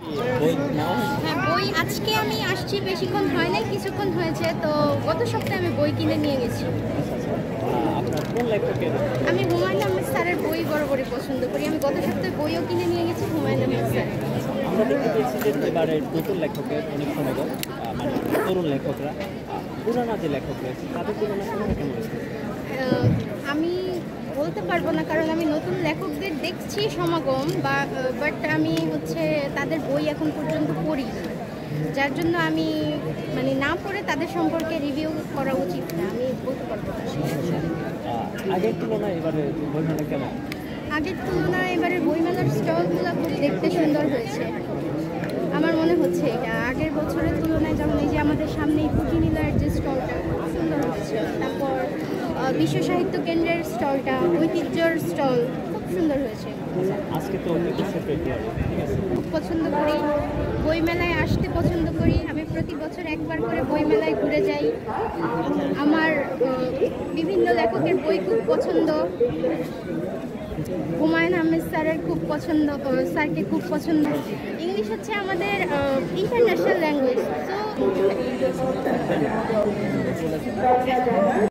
হ্যাঁ, বই আজকে আমি আসছি, বেশিক্ষণ হয় নাই, কিছুক্ষণ হয়েছে। তো গত সপ্তাহে আমি বই কিনে নিয়ে গেছি। আমি হুমায়ুন আহমেদ স্যারের বই বরাবরই পছন্দ করি। আমি গত সপ্তাহে বইও কিনে নিয়ে গেছি হুমায়ুন আহমেদ স্যার। আমরা দেখতে পেয়েছি যে এবারে নতুন লেখকের অনেক সমাগম, মানে তরুণ লেখকরা, পুরানা যে লেখক রয়েছে তাদের তুলনায় কেমন হয়েছে? আমি বলতে পারবো না, কারণ আমি নতুন লেখকদের দেখছি সমাগম, বাট আমি তাদের বই এখন পর্যন্ত পড়ি, যার জন্য আমি মানে না পড়ে তাদের সম্পর্কে রিভিউ করা উচিত না, আমি বলতে পারবো না। আগের তুলনায় এবারে বইমেলা কেমন? আগের তুলনায় এবারে বইমেলার স্টলগুলো খুব দেখতে সুন্দর হয়েছে। আমার মনে হচ্ছে আগের বছরের তুলনায়, যেমন এই যে আমাদের সামনেই পুঁথিনীলার যে স্টলটা খুব সুন্দর হয়েছে, তারপর বিশ্ব সাহিত্য কেন্দ্রের স্টলটা, ঐতিহ্যর স্টল খুব সুন্দর হয়েছে। আজকে তো খুব পছন্দ করি, বইমেলায় আসতে পছন্দ করি। আমি প্রতি বছর একবার করে বইমেলায় ঘুরে যাই। আমার বিভিন্ন লেখকের বই খুব পছন্দ। হুমায়ুন আহমেদ স্যারের খুব পছন্দ, স্যারকে খুব পছন্দ। ইংলিশ হচ্ছে আমাদের ইন্টারন্যাশনাল ল্যাঙ্গুয়েজ, তো